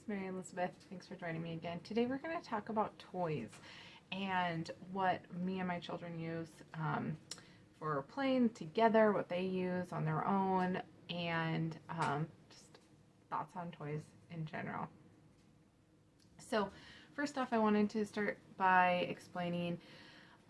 it's Mary Elizabeth. Thanks for joining me again. Today we're going to talk about toys and what me and my children use for playing together, what they use on their own, and just thoughts on toys in general. So, first off, I wanted to start by explaining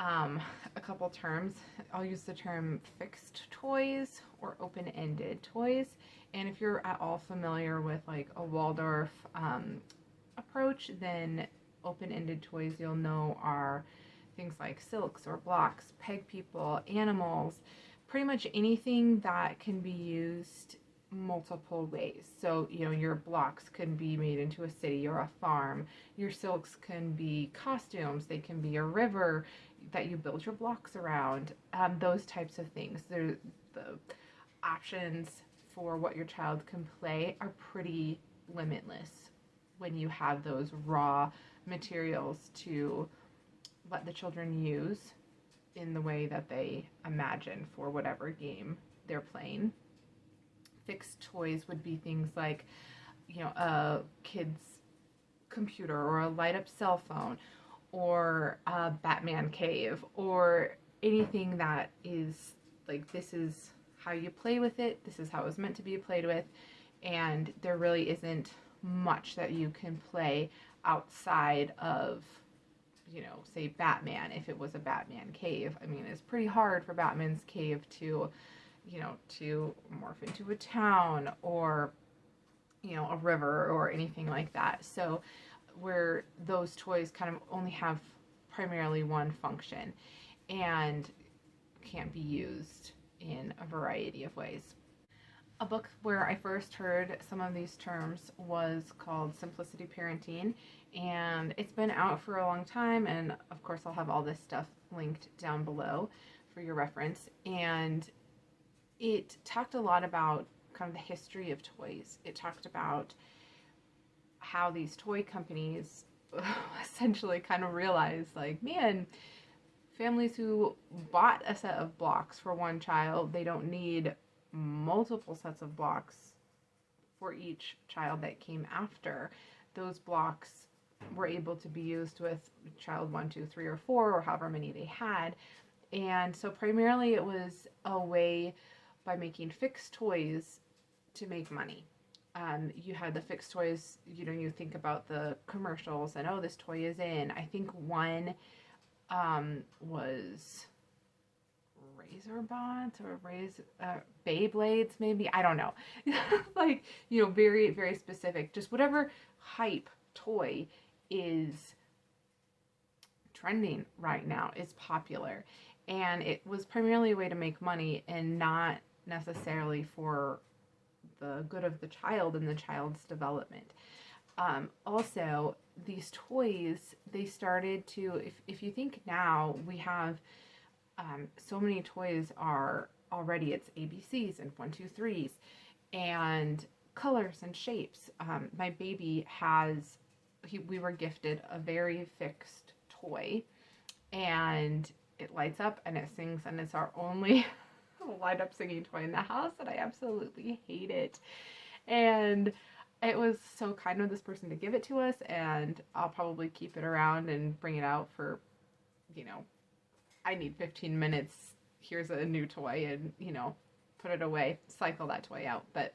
a couple terms. I'll use the term fixed toys or open-ended toys. And if you're at all familiar with like a Waldorf approach, then open-ended toys you'll know are things like silks or blocks, peg people, animals, pretty much anything that can be used multiple ways. So, your blocks can be made into a city or a farm. Your silks can be costumes. They can be a river that you build your blocks around. Those types of things. The options for what your child can play are pretty limitless when you have those raw materials to let the children use in the way that they imagine for whatever game they're playing. Fixed toys would be things like, a kid's computer or a light up cell phone or a Batman cave or anything that is like, this is how you play with it, this is how it was meant to be played with, and there really isn't much that you can play outside of, say Batman. If it was a Batman cave, I mean, it's pretty hard for Batman's cave to morph into a town or, a river or anything like that. So where those toys kind of only have primarily one function and can't be used in a variety of ways. A book where I first heard some of these terms was called Simplicity Parenting, and it's been out for a long time, and of course I'll have all this stuff linked down below for your reference. And it talked a lot about kind of the history of toys. It talked about how these toy companies essentially kind of realized, like, man, families who bought a set of blocks for one child, they don't need multiple sets of blocks for each child that came after. Those blocks were able to be used with child 1, 2, 3, or 4, or however many they had. And so primarily it was a way by making fixed toys to make money. You had the fixed toys, you think about the commercials and, oh, this toy is in. I think one was Razorbots or Beyblades, maybe. I don't know. Like, very, very specific. Just whatever hype toy is trending right now is popular. And it was primarily a way to make money and not necessarily for the good of the child and the child's development. Also, these toys, they started to, if you think now, we have so many toys are already, it's ABCs and 1, 2, 3s and colors and shapes. My baby we were gifted a very fixed toy, and it lights up and it sings, and it's our only light up singing toy in the house, and I absolutely hate it. And it was so kind of this person to give it to us, and I'll probably keep it around and bring it out for, I need 15 minutes, here's a new toy, and, put it away, cycle that toy out. But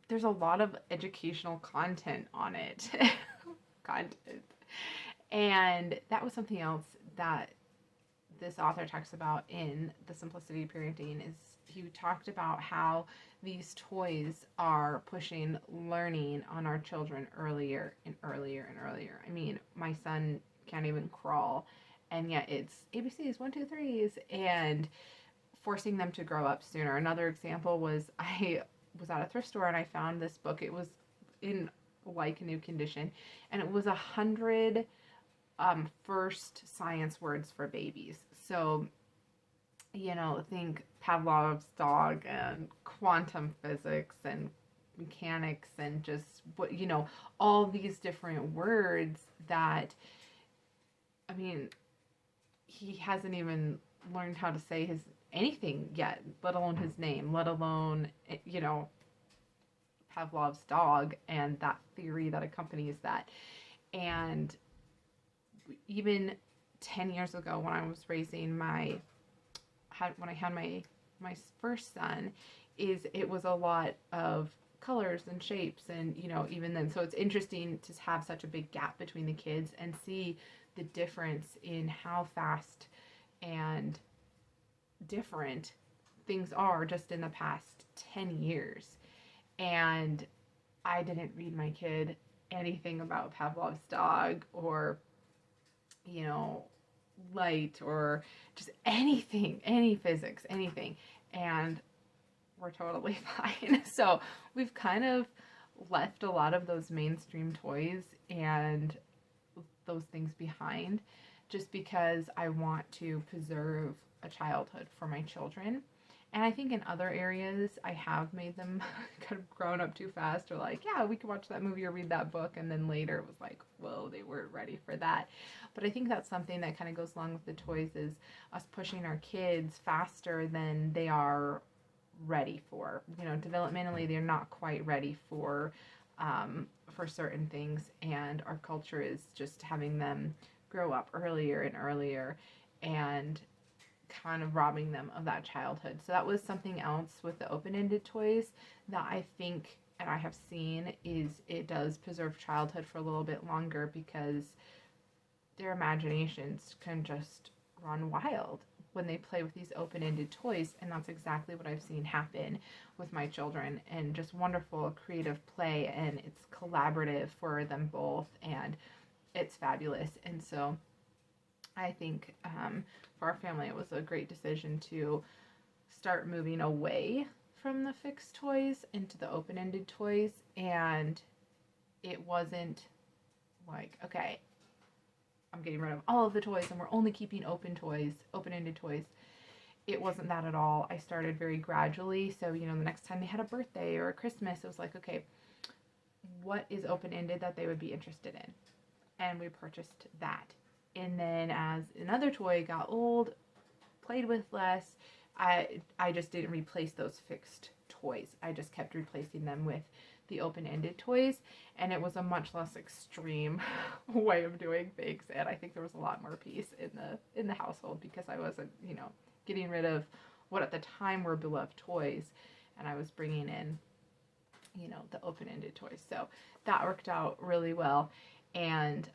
there's a lot of educational content on it. And that was something else that this author talks about in The Simplicity of Parenting. Is he talked about how these toys are pushing learning on our children earlier and earlier and earlier. I mean, my son can't even crawl, and yet it's ABCs, 1, 2, 3s, and forcing them to grow up sooner. Another example was I was at a thrift store and I found this book. It was in like new condition, and it was 100 first science words for babies. So, think Pavlov's dog and quantum physics and mechanics and just what, all these different words that, I mean, he hasn't even learned how to say anything yet, let alone his name, let alone, Pavlov's dog and that theory that accompanies that. And even 10 years ago, when I was raising when I had my first son, it was a lot of colors and shapes, and even then, so it's interesting to have such a big gap between the kids and see the difference in how fast and different things are just in the past 10 years. And I didn't read my kid anything about Pavlov's dog, or light, or just anything, any physics, anything. And we're totally fine. So we've kind of left a lot of those mainstream toys and those things behind, just because I want to preserve a childhood for my children. And I think in other areas, I have made them kind of grown up too fast, or like, yeah, we could watch that movie or read that book. And then later it was like, whoa, they weren't ready for that. But I think that's something that kind of goes along with the toys, is us pushing our kids faster than they are ready for. Developmentally, they're not quite ready for certain things. And our culture is just having them grow up earlier and earlier, and kind of robbing them of that childhood. So that was something else with the open-ended toys that I think, and I have seen, is it does preserve childhood for a little bit longer, because their imaginations can just run wild when they play with these open-ended toys. And that's exactly what I've seen happen with my children, and just wonderful creative play, and it's collaborative for them both, and it's fabulous. And so I think for our family, it was a great decision to start moving away from the fixed toys into the open-ended toys. And it wasn't like, okay, I'm getting rid of all of the toys and we're only keeping open-ended toys. It wasn't that at all. I started very gradually. So, the next time they had a birthday or a Christmas, it was like, okay, what is open-ended that they would be interested in? And we purchased that. And then as another toy got old, played with less, I just didn't replace those fixed toys. I just kept replacing them with the open-ended toys, and it was a much less extreme way of doing things. And I think there was a lot more peace in the household, because I wasn't, getting rid of what at the time were beloved toys, and I was bringing in, the open-ended toys. So that worked out really well. And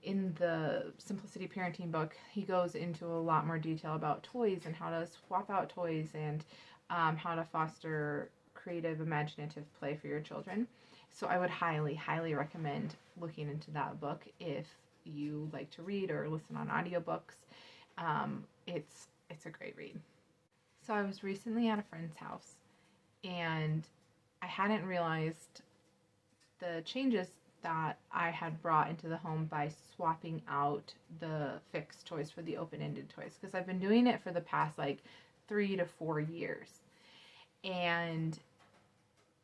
in the Simplicity Parenting book, he goes into a lot more detail about toys and how to swap out toys, and how to foster creative, imaginative play for your children. So I would highly, highly recommend looking into that book if you like to read or listen on audiobooks. It's a great read. So I was recently at a friend's house, and I hadn't realized the changes that I had brought into the home by swapping out the fixed toys for the open-ended toys, because I've been doing it for the past 3 to 4 years. And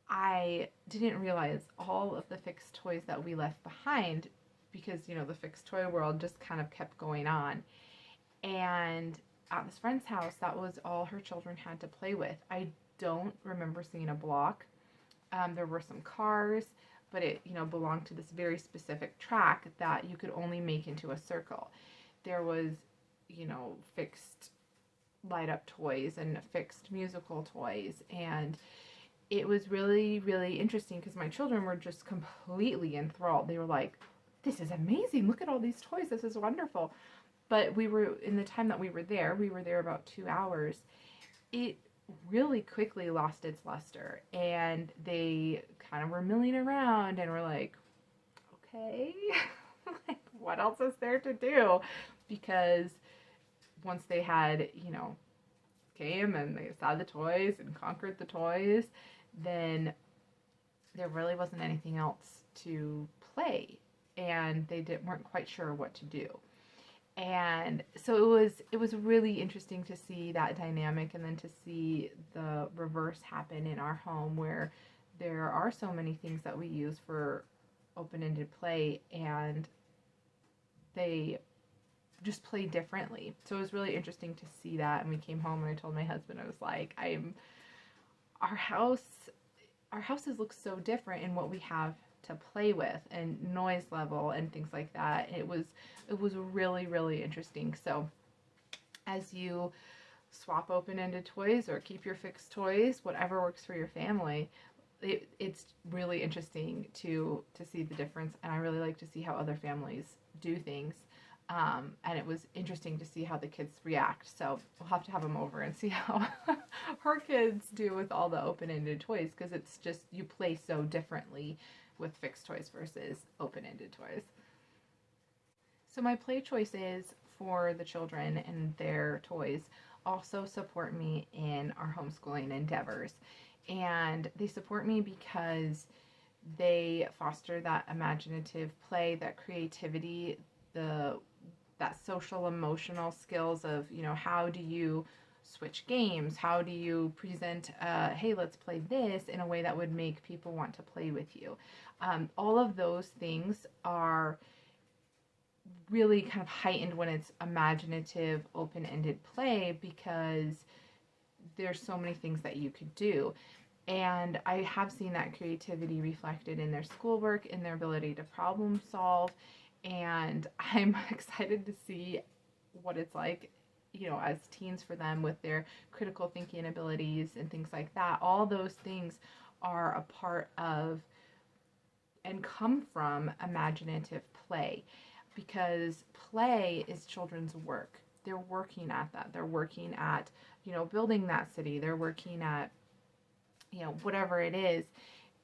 I didn't realize all of the fixed toys that we left behind, because the fixed toy world just kind of kept going on. And at this friend's house, that was all her children had to play with. I don't remember seeing a block. There were some cars, but it belonged to this very specific track that you could only make into a circle. There was fixed light up toys and fixed musical toys, and it was really, really interesting, because my children were just completely enthralled. They were like, this is amazing, look at all these toys, this is wonderful. But in the time that we were there about 2 hours, it really quickly lost its luster, and they kind of were milling around, and we're like, okay, what else is there to do? Because once they had, came and they saw the toys and conquered the toys, then there really wasn't anything else to play, and they weren't quite sure what to do. And so it was really interesting to see that dynamic, and then to see the reverse happen in our home, where there are so many things that we use for open-ended play, and they just play differently. So it was really interesting to see that. And we came home, and I told my husband, I was like, our house, our houses look so different in what we have to play with and noise level and things like that. It was really, really interesting. So as you swap open-ended toys or keep your fixed toys, whatever works for your family, it's really interesting to see the difference, and I really like to see how other families do things. And it was interesting to see how the kids react. So we'll have to have them over and see how her kids do with all the open-ended toys, because it's just, you play so differently with fixed toys versus open-ended toys. So my play choices for the children and their toys also support me in our homeschooling endeavors. And they support me because they foster that imaginative play, that creativity, that social emotional skills of, how do you switch games? How do you present, hey, let's play this in a way that would make people want to play with you? All of those things are really kind of heightened when it's imaginative, open-ended play, because there's so many things that you could do. And I have seen that creativity reflected in their schoolwork, in their ability to problem solve. And I'm excited to see what it's like, as teens for them with their critical thinking abilities and things like that. All those things are a part of and come from imaginative play, because play is children's work. They're working at that. They're working at, building that city. They're working at, whatever it is.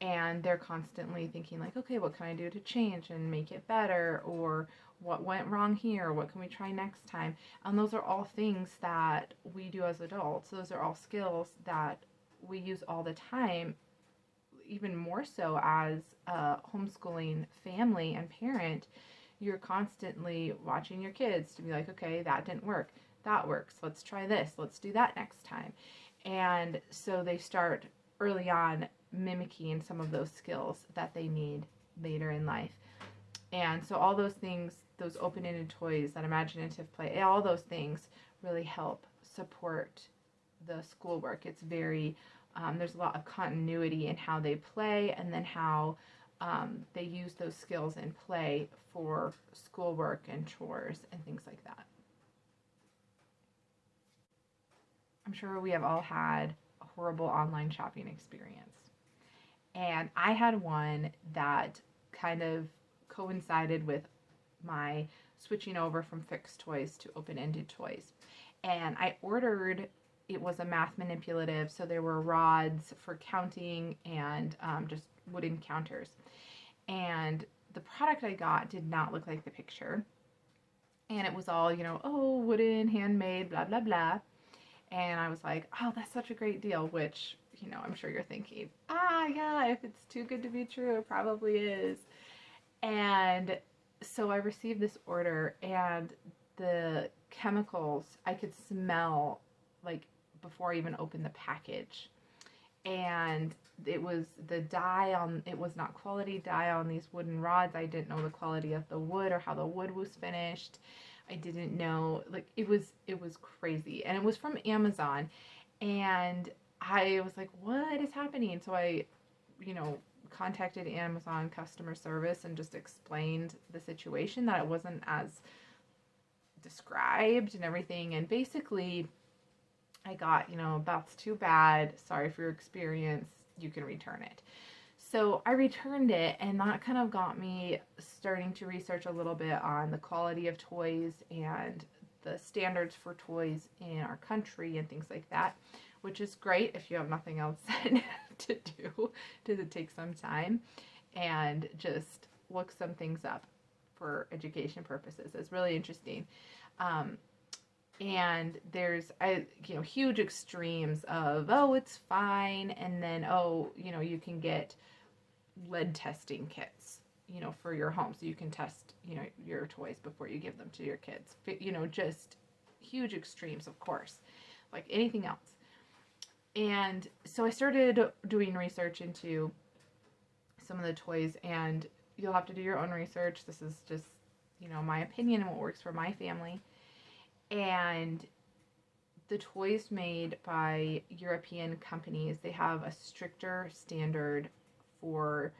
And they're constantly thinking like, okay, what can I do to change and make it better? Or what went wrong here? What can we try next time? And those are all things that we do as adults. Those are all skills that we use all the time, even more so as a homeschooling family and parent. You're constantly watching your kids to be like, okay, that didn't work. That works. Let's try this. Let's do that next time. And so they start early on mimicking some of those skills that they need later in life. And so all those things, those open-ended toys, that imaginative play, all those things really help support the schoolwork. It's very, there's a lot of continuity in how they play, and then how they use those skills in play for schoolwork and chores and things like that. I'm sure we have all had a horrible online shopping experience. And I had one that kind of coincided with my switching over from fixed toys to open-ended toys. And I ordered, it was a math manipulative, so there were rods for counting and just wooden counters. And the product I got did not look like the picture. And it was all, wooden, handmade, blah, blah, blah. And I was like, oh, that's such a great deal, which, I'm sure you're thinking, yeah, if it's too good to be true, it probably is. And so I received this order, and the chemicals I could smell, like, before I even opened the package. And it was it was not quality dye on these wooden rods. I didn't know the quality of the wood or how the wood was finished. I didn't know, like, it was crazy. And it was from Amazon. And I was like, what is happening? So I, contacted Amazon customer service and just explained the situation, that it wasn't as described and everything. And basically I got, that's too bad. Sorry for your experience. You can return it. So I returned it, and that kind of got me starting to research a little bit on the quality of toys and the standards for toys in our country and things like that, which is great if you have nothing else to do, to take some time and just look some things up for education purposes. It's really interesting. And there's, huge extremes of, oh, it's fine. And then, oh, you can get lead testing kits, for your home. So you can test, your toys before you give them to your kids. Just huge extremes, of course, like anything else. And so I started doing research into some of the toys, and you'll have to do your own research. This is just, my opinion and what works for my family. And the toys made by European companies, they have a stricter standard for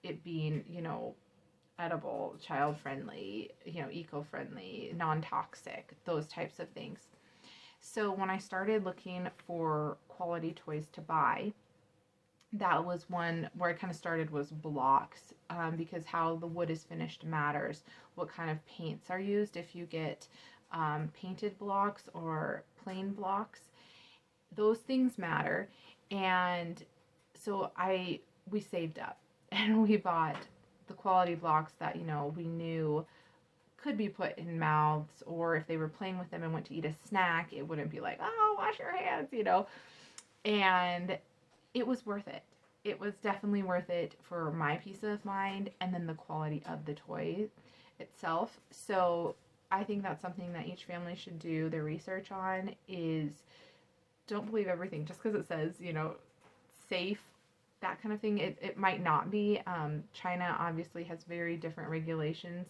it being, edible, child friendly, eco friendly, non toxic, those types of things. So when I started looking for quality toys to buy, that was one where I kind of started was blocks, because how the wood is finished matters. What kind of paints are used, if you get painted blocks or plain blocks, those things matter. And so we saved up and we bought the quality blocks that we knew could be put in mouths, or if they were playing with them and went to eat a snack, it wouldn't be like, oh, wash your hands. And it was worth it. It was definitely worth it for my peace of mind, and then the quality of the toy itself. So I think that's something that each family should do their research on, is don't believe everything just because it says, safe, that kind of thing. It might not be. China obviously has very different regulations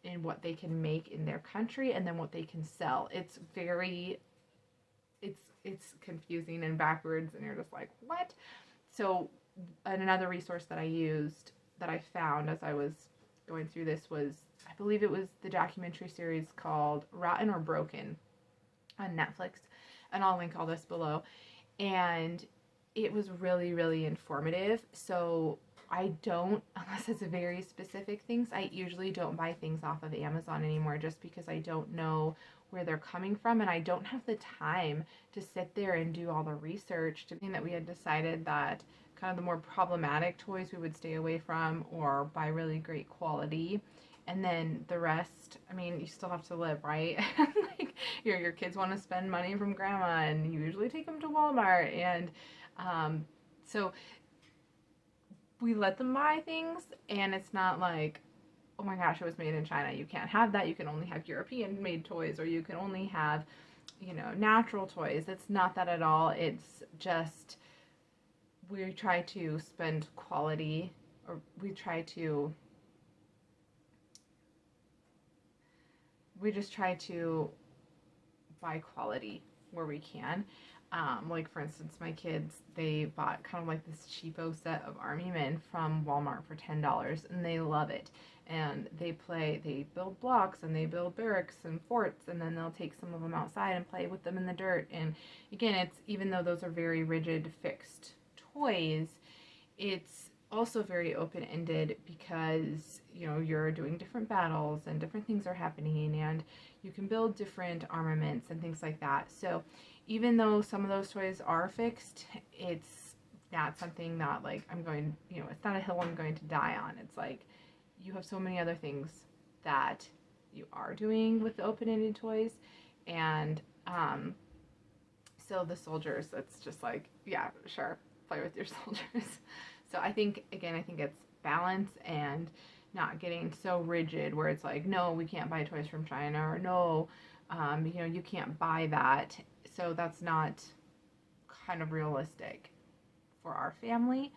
in what they can make in their country and then what they can sell. It's confusing and backwards, and you're just like, what? So another resource that I used, that I found as I was going through this, was, I believe it was the documentary series called Rotten or Broken on Netflix, and I'll link all this below. And it was really, really informative. So I don't, unless it's very specific things, I usually don't buy things off of Amazon anymore, just because I don't know where they're coming from, and I don't have the time to sit there and do all the research. To think that we had decided that kind of the more problematic toys we would stay away from or buy really great quality, and then the rest, I mean, you still have to live, right? Like your kids want to spend money from grandma, and you usually take them to Walmart, and so we let them buy things, and it's not like, oh my gosh, it was made in China, you can't have that, you can only have European made toys, or you can only have, natural toys. It's not that at all. It's just, we try to spend quality, or we just try to buy quality where we can. Like for instance, my kids, they bought kind of like this cheapo set of Army Men from Walmart for $10, and they love it. And they build blocks, and they build barracks and forts, and then they'll take some of them outside and play with them in the dirt. And again, it's, even though those are very rigid, fixed toys, it's also very open-ended, because you're doing different battles and different things are happening, and you can build different armaments and things like that. So even though some of those toys are fixed, it's not something that, like, I'm going, it's not a hill I'm going to die on. It's like, you have so many other things that you are doing with the open-ended toys. And so the soldiers, it's just like, yeah, sure, play with your soldiers. So I think it's balance, and not getting so rigid where it's like, no, we can't buy toys from China, or no, you can't buy that. So that's not kind of realistic for our family.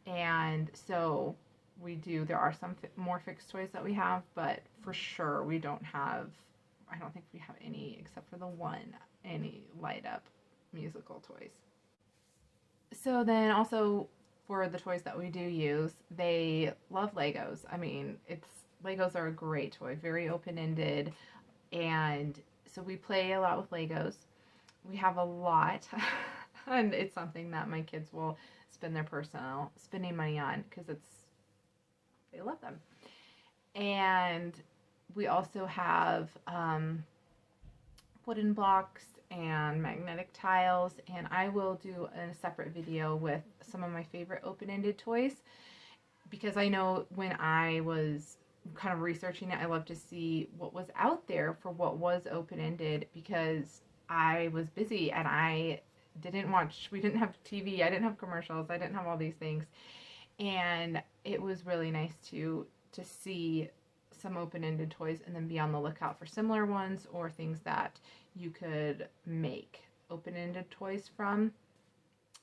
And so there are some more fixed toys that we have, but for sure I don't think we have any, except for any light up musical toys. So then also, for the toys that we do use, they love Legos. I mean, Legos are a great toy, very open-ended, and so we play a lot with Legos. We have a lot, and it's something that my kids will spend their personal spending money on, because they love them. And we also have wooden blocks and magnetic tiles, and I will do a separate video with some of my favorite open-ended toys, because I know when I was kind of researching it, I love to see what was out there for what was open-ended, because I was busy and we didn't have TV, I didn't have commercials, I didn't have all these things, and it was really nice to see some open-ended toys, and then be on the lookout for similar ones, or things that you could make open-ended toys from,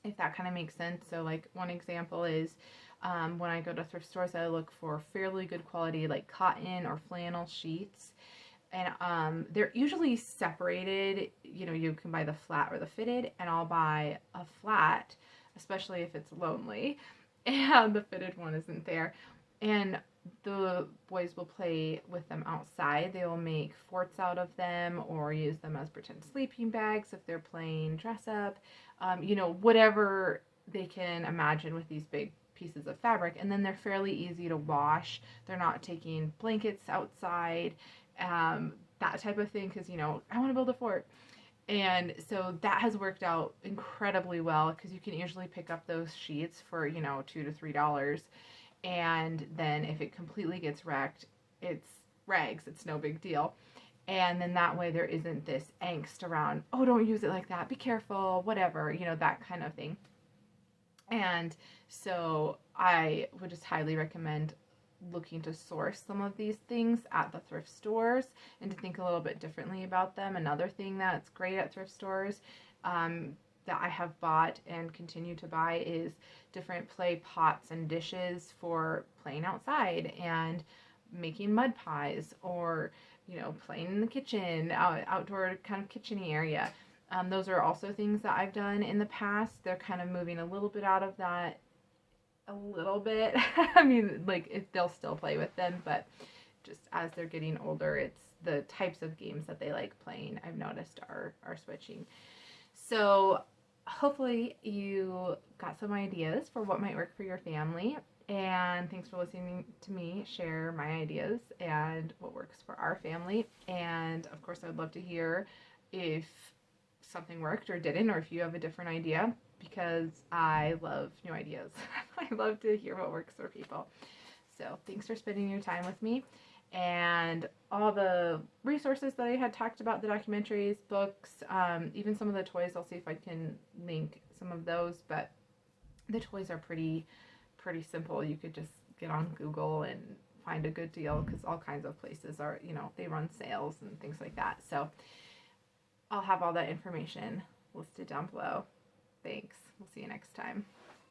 if that kind of makes sense. So like one example is, when I go to thrift stores, I look for fairly good quality, like cotton or flannel sheets, And they're usually separated. You know, you can buy the flat or the fitted, and I'll buy a flat, especially if it's lonely and the fitted one isn't there. And the boys will play with them outside. They will make forts out of them or use them as pretend sleeping bags if they're playing dress up. You know, whatever they can imagine with these big pieces of fabric. And then they're fairly easy to wash. They're not taking blankets outside, that type of thing, because, you know, I want to build a fort. And so that has worked out incredibly well because you can usually pick up those sheets for, you know, $2 to $3. And then if it completely gets wrecked, it's rags. It's no big deal. And then that way there isn't this angst around, oh, don't use it like that. Be careful, whatever, you know, that kind of thing. And so I would just highly recommend looking to source some of these things at the thrift stores and to think a little bit differently about them. Another thing that's great at thrift stores, that I have bought and continue to buy is different play pots and dishes for playing outside and making mud pies, or, you know, playing in the kitchen, outdoor kind of kitchen-y area. Those are also things that I've done in the past. They're kind of moving a little bit out of that, a little bit. I mean, like, they'll still play with them, but just as they're getting older, it's the types of games that they like playing, I've noticed, are switching. So hopefully you got some ideas for what might work for your family. And thanks for listening to me share my ideas and what works for our family. And of course, I'd love to hear if something worked or didn't, or if you have a different idea, because I love new ideas. I love to hear what works for people. So thanks for spending your time with me. And all the resources that I had talked about, the documentaries, books, even some of the toys, I'll see if I can link some of those. But the toys are pretty simple. You could just get on Google and find a good deal, because all kinds of places are, you know, they run sales and things like that. So I'll have all that information listed down below. Thanks. We'll see you next time.